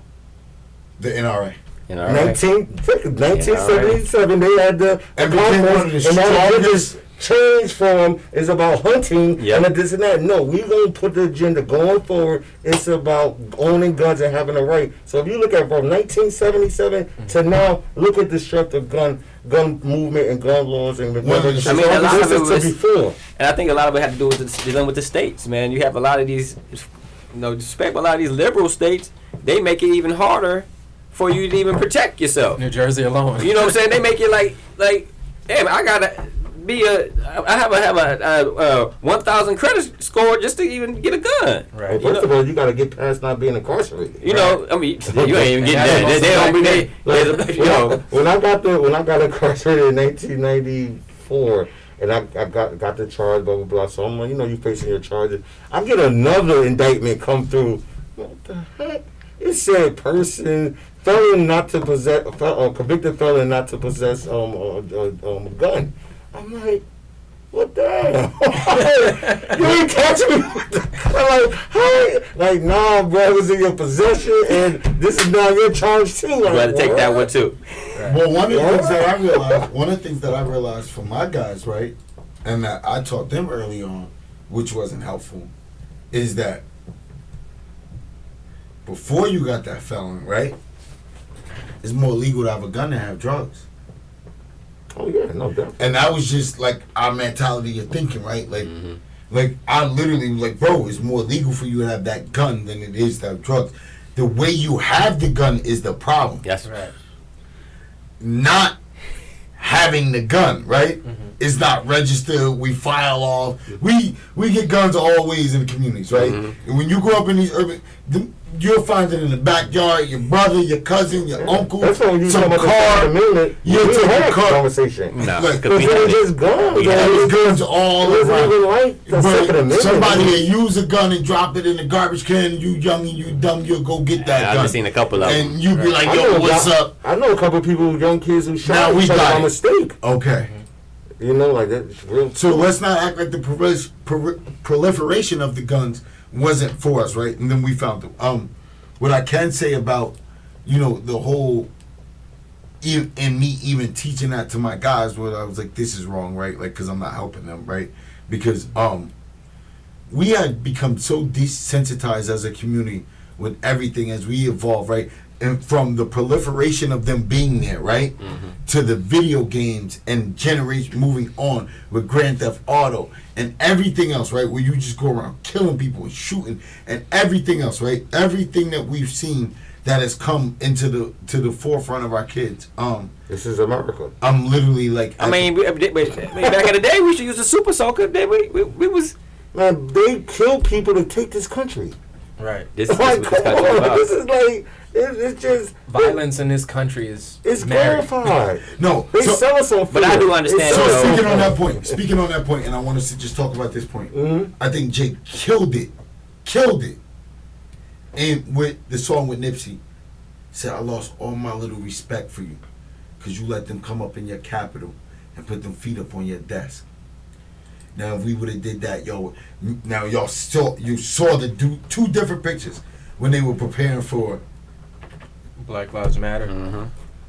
The NRA. 1977, they had the conference, and all this change from is about hunting and this and that. No, we're going to put the agenda going forward. It's about owning guns and having a right. So if you look at from 1977 to now, look at the destructive gun movement and gun laws and a lot of it was before. And I think a lot of it had to do with dealing with the states, man. You have a lot of these, a lot of these liberal states. They make it even harder for you to even protect yourself. New Jersey alone. You know what I'm saying? They make it like, damn, I gotta. be I have a 1,000 credit score just to even get a gun. Right. Well, first of all, you got to get past not being incarcerated. You know, I mean, you ain't even getting that. They don't be there. You know, when I got incarcerated in 1994, and I got the charge, blah blah blah. So I'm like, you know, you facing your charges. I get another indictment come through. What the heck? It said felon not to possess, convicted felon not to possess a gun. I'm like, what the hell? You ain't catching me with the gun. Like, hey, like, nah, bro, it was in your possession, and this is now your charge too. you Like, got to take that one too. Right. Well, one of the things that I realized from my guys, right, and that I taught them early on, which wasn't helpful, is that before you got that felon, right, it's more legal to have a gun than have drugs. Oh yeah, no doubt. And that was just like our mentality of thinking, right? Like, like I literally was like, bro, it's more legal for you to have that gun than it is to have drugs. The way you have the gun is the problem. Yes. Right. Not having the gun, right? It's not registered. We file off. We get guns all ways in the communities, right? And when you grow up in these urban, you'll find it in the backyard. Your brother, your cousin, your uncle, That's when you some come up car. with the minute. You We take had a car. conversation. No, Like, because we Because had it it. just guns. We had There's guns all It wasn't around. even like the Second But Amendment. somebody that use a gun and drop it in the garbage can, you young and you dumb, you'll go get that I've gun. seen a couple of them. And you be like, I yo, know a what's guy- up? I know a couple of people, young kids who Now shot we each other got by it. mistake. Okay. You know, like that's real. So let's not act like the proliferation of the guns wasn't for us, right? And then we found them. What I can say about, you know, the whole, and me even teaching that to my guys, where I was like, this is wrong, right? Like, because I'm not helping them, right? Because we had become so desensitized as a community with everything as we evolve, right? And from the proliferation of them being there, right, to the video games and generation moving on with Grand Theft Auto and everything else, right, where you just go around killing people and shooting and everything else, right, everything that we've seen that has come into the forefront of our kids. This is America. I'm literally like, I mean, back in the day, we should use a super soaker. We was. Man, they kill people to take this country. Right. This is Like, what come this country is on, about. this is like it's just Violence in this country is It's married. glorified. no. They So, sell us on fear. But I do understand, It's so though. speaking on that point, and I want us to just talk about this point. Mhm. I think Jake killed it, and with the song with Nipsey, said I lost all my little respect for you, cause you let them come up in your capital and put them feet up on your desk. Now if we would have did that, now you saw the two different pictures when they were preparing for, Black Lives Matter.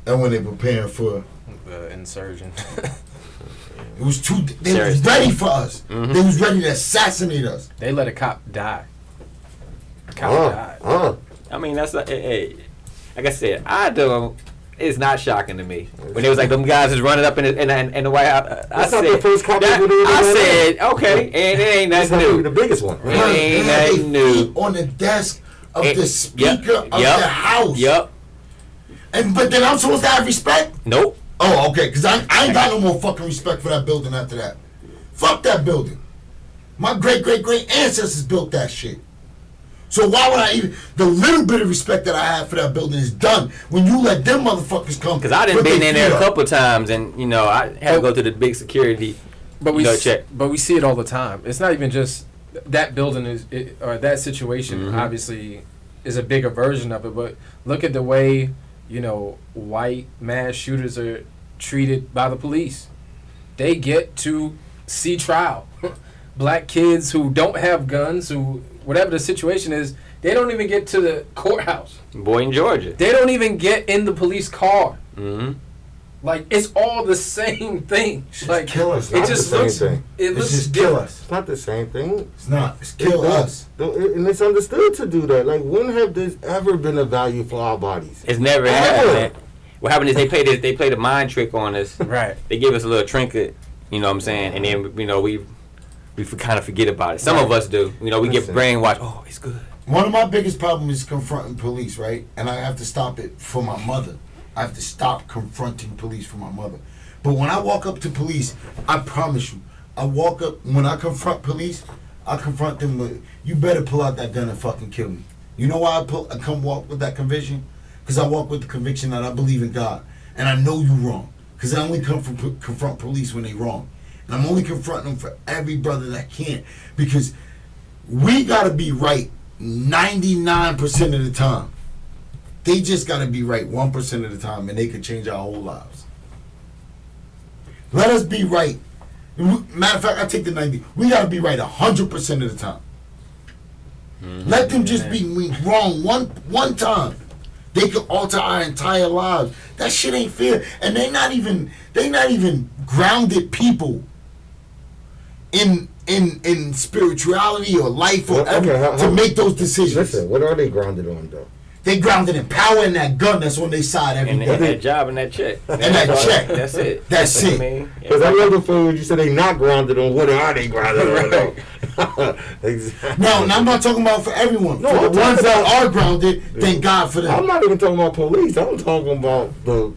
and when they were preparing for. The insurgent. It was they was Seriously. ready for us. They was ready to assassinate us. They let a cop die. Cop died. I mean, that's like I said, I don't. It's not shocking to me when it was like them guys is running up in the White House. I That's not said, the first cop that, ever did I that. said, okay, and it ain't That's nothing not even new. the biggest one. It ain't They had nothing their new. feet on the desk of the speaker Yep, of the house. Yep. But then I'm supposed to have respect? Nope. Oh, okay, because I ain't got no more fucking respect for that building after that. Fuck that building. My great ancestors built that shit. So why would I even... The little bit of respect that I have for that building is done when you let them motherfuckers come. Because I done put been their in there feet a up. couple times, and you know I had to go to the big security. But we check. but we see it all the time. It's not even just that building or that situation. Obviously, is a bigger version of it. But look at the way white mass shooters are treated by the police. They get to see trial. Black kids who don't have guns, who whatever the situation is, they don't even get to the courthouse. Boy in Georgia. They don't even get in the police car. Mm-hmm. Like it's all the same thing. Like kill us. it Not just the same looks. thing. It It's looks just kill different. us. It's not the same thing. It's not. It's kill us. And it's understood to do that. Like, when have this ever been a value for our bodies? It's never happened. Man. What happened is they played a mind trick on us. Right. They gave us a little trinket, you know what I'm saying, and then we kind of forget about it. Some of us do. We get Listen. brainwashed. Oh, it's good. One of my biggest problems is confronting police, right? And I have to stop it for my mother. I have to stop confronting police for my mother. But when I walk up to police, I promise you, when I confront police, I confront them with, you better pull out that gun and fucking kill me. You know why I come walk with that conviction? Because I walk with the conviction that I believe in God. And I know you wrong. Because I only confront police when they wrong. And I'm only confronting them for every brother that can't. Because we got to be right 99% of the time. They just got to be right 1% of the time, and they could change our whole lives. Let us be right. Matter of fact, I take the 90. We got to be right 100% of the time. Mm-hmm. Let them just be wrong one time. They could alter our entire lives. That shit ain't fair. And they not even grounded people in spirituality or life or to make those decisions. Listen, what are they grounded on though? They grounded in power and that gun that's on their side every day. And that job and that check. And that check. That's it. That's it. Because I love the food when you said they not grounded on, what are they grounded on though? Exactly. No, I'm not talking about for everyone. No, for the ones that are grounded, thank God for them. I'm not even talking about police. I'm talking about the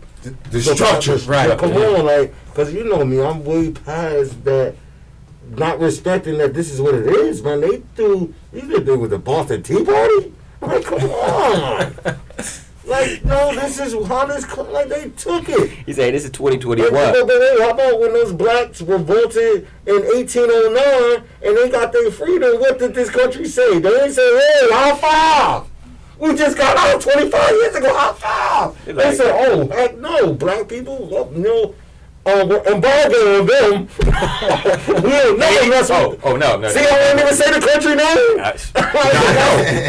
structure. Right. Come on, like, because you know me, I'm way past that. Not respecting that this is what it is, man. They did with the Boston Tea Party. Like, come on. Like, no, this is how this, like, they took it. He said, this is 2021. But how about when those blacks revolted in 1809 and they got their freedom? What did this country say? They didn't say, hey, high five. We just got out 25 years ago, high five. They said, oh, heck no, black people, no. Embargo on them. We don't know. No. See, I won't even say the country name.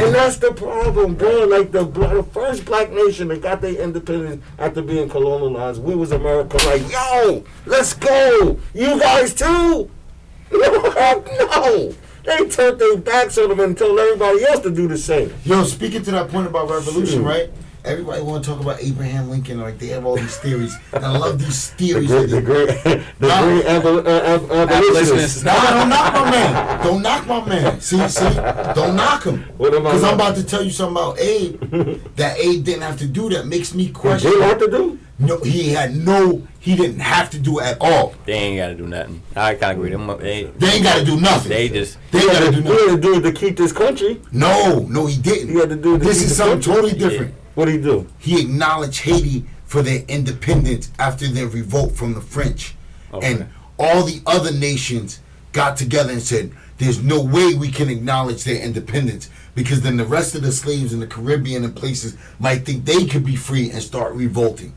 And that's the problem, bro. Like the first black nation that got their independence after being colonialized, we was America. Like, yo, let's go. You guys too? No. They turned their backs on them and told everybody else to do the same. Yo, speaking to that point about revolution, right? Everybody want to talk about Abraham Lincoln, like they have all these theories. And I love these theories. The great abolitionists. Nah, don't knock my man. Don't knock my man. See, don't knock him. Because I'm about to tell you something about Abe that Abe didn't have to do. That makes me question. He didn't have to do? No, he didn't have to do it at all. They ain't got to do nothing. I kind of agree. They ain't got to do nothing. They just. They got to do nothing. He had to do it to keep this country. No, he didn't. He had to do it to This keep is the something country. totally different. Yeah. What did he do? He acknowledged Haiti for their independence after their revolt from the French. Okay. And all the other nations got together and said, there's no way we can acknowledge their independence because then the rest of the slaves in the Caribbean and places might think they could be free and start revolting.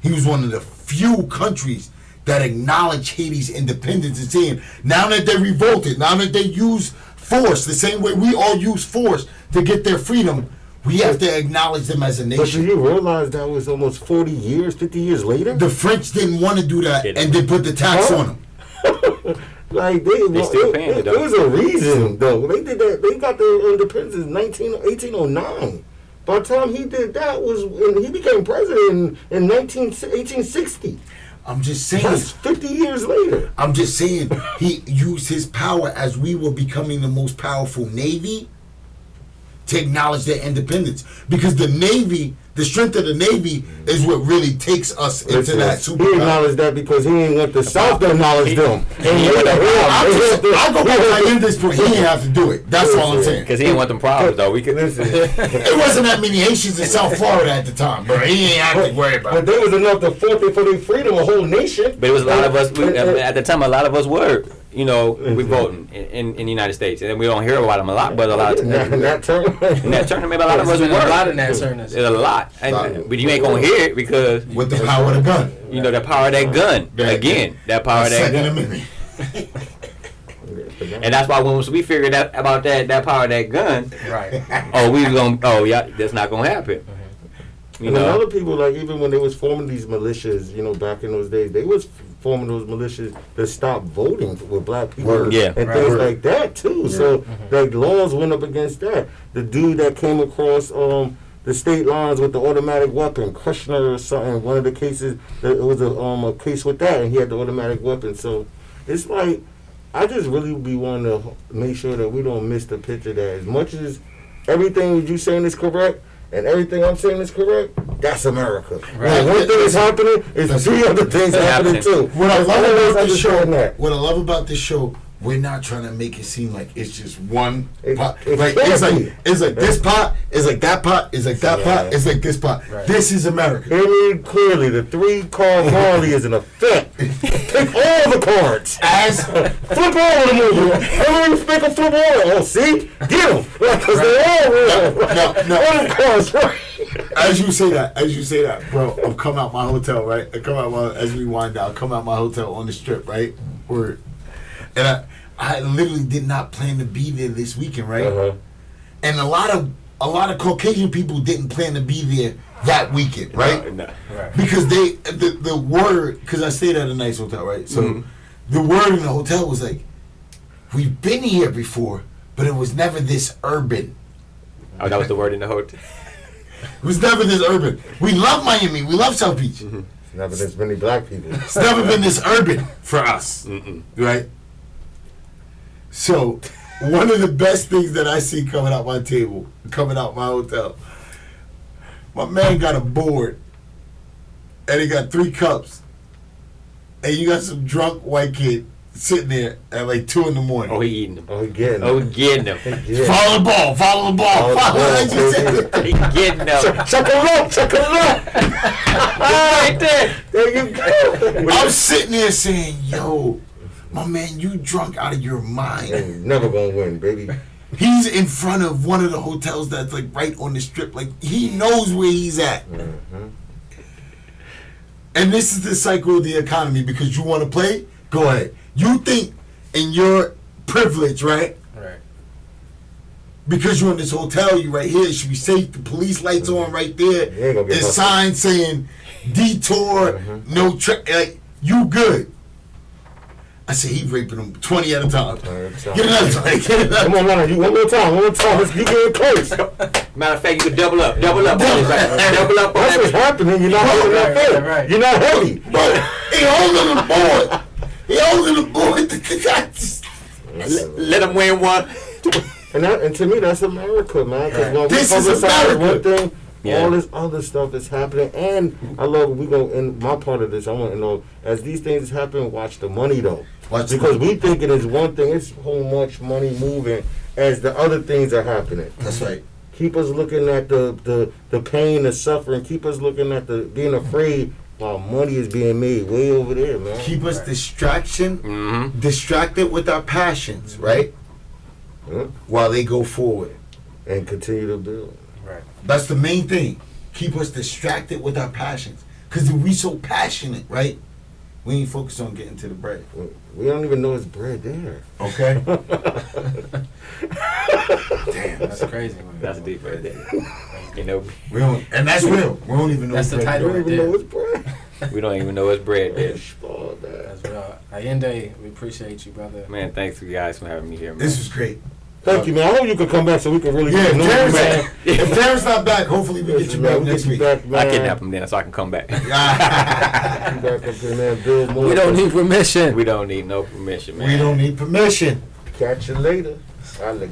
He was one of the few countries that acknowledged Haiti's independence and saying, now that they revolted, now that they use force, the same way we all use force to get their freedom, we have to acknowledge them as a nation. But do you realize that was almost 40 years, 50 years later? The French didn't want to do that, and they put the tax on them. Like they still paying it, though. There was a reason, though. They did that. They got their independence in 1809. By the time he did that, he became president in 1860. I'm just saying. That's 50 years later. I'm just saying he used his power as we were becoming the most powerful Navy to acknowledge their independence. Because the Navy, the strength of the Navy is what really takes us into that superpower. He acknowledged that because he didn't want the South to acknowledge them. I'll go back to Ayende's point. He didn't have to do it. That's all I'm saying. Because he didn't want them problems, though. We could listen. It wasn't that many Haitians in South Florida at the time, bro. He ain't have to worry about it. But there was enough to fight for their freedom, a whole nation. But it was a lot of us, at the time, a lot of us were. We voting in the United States, and we don't hear about them a lot, but a lot. In that term, maybe a lot of us were. A lot in that turn. There's a lot, but you ain't gonna hear it because with the power of the gun. The power of that gun again. That power of that gun. And that's why when we figured out about that power of that gun, right? That's not gonna happen. And a lot of people, like, even when they was forming these militias, back in those days, they was forming those militias to stop voting with black people and things like that too. Yeah. So like laws went up against that. The dude that came across the state lines with the automatic weapon, Kushner or something, one of the cases, it was a case with that, and he had the automatic weapon. So it's like, I just really be wanting to make sure that we don't miss the picture that as much as everything that you saying is correct, and everything I'm saying is correct, that's America. Right. When one thing is happening, it's three other things happening too. What I love Always about this show, understand that. what I love about this show, we're not trying to make it seem like it's just one pot. it Like can't it's like be. this pot, it's like that pot, it's like that pot, it's like this pot. Right. This is America. Very clearly, the 3-card Marley is in effect. Take all the cards. As Flip all of them over. Everyone make a flip all. Oh, see? Get them. Because they're all real. No. All them cards, right? as you say that, bro, I'm come out my hotel, right? I come out as we wind down, come out my hotel on the strip, right? And I literally did not plan to be there this weekend, right? Uh-huh. And a lot of Caucasian people didn't plan to be there that weekend, right? No. Right. Because the word, because I stayed at a nice hotel, right? So the word in the hotel was like, we've been here before, but it was never this urban. Oh, that was the word in the hotel. It was never this urban. We love Miami. We love South Beach. It's never this many black people. It's never been this urban for us, right? So, one of the best things that I see coming out my table, coming out my hotel, my man got a board, and he got 3 cups, and you got some drunk white kid sitting there at like 2 in the morning. Oh, he eating them. Oh, he getting Oh, them. he getting them. Yeah. Follow the ball, follow the ball, follow Follow the ball, the He getting them. Chuck a look. Right there. There you go. I'm sitting there saying, yo, my man, you drunk out of your mind. Ain't never gonna win, baby. He's in front of one of the hotels that's like right on the strip. Like, he knows where he's at. Mm-hmm. And this is the cycle of the economy, because you want to play, go ahead. You think in your privilege, right? Right. Because you're in this hotel, you right here, it should be safe. The police lights on right there. You ain't gonna get There's busted. signs saying detour, no like, you good. I said, he raping them 20 at a time. Get another time. Get another Come on, man. You one more time. You getting close. Matter of fact, you could double up. Double up. Double up on That's what's that. happening. You're not holding that thing. Right. You're not heavy. Bro, he holding the board. He holding the board. Let him win one. And to me, that's America, man. Because when This we is publicize America. one thing, Yeah. all this other stuff is happening. And I love, we go in my part of this, I want to know, as these things happen, watch the money, though. Because we thinking it's one thing, it's so much money moving as the other things are happening. That's right. Keep us looking at the pain, the suffering. Keep us looking at the being afraid while money is being made way over there, man. Keep us distracted with our passions, right? Yeah. While they go forward. And continue to build. Right. That's the main thing. Keep us distracted with our passions. Because if we so passionate, right? We ain't focused on getting to the bread. We don't even know it's bread there. Okay? Damn, that's crazy. Man. That's deep right there. You know, We don't, and that's real. We don't even know That's it's the bread. title We don't even there. know it's bread. we don't even know it's bread there. Oh, man. That's real. Ayinde, we appreciate you, brother. Man, thanks you guys for having me here, man. This was great. Thank you, man. I hope you could come back so we can really Yeah, get to know you, Terrance, man. if Terrance not back, hopefully we get you back We next get you week. back, man. I kidnap him then so I can come back. You back up here, man. Build more. We don't need permission. We don't need no permission, man. We don't need permission. Catch you later. Alligator.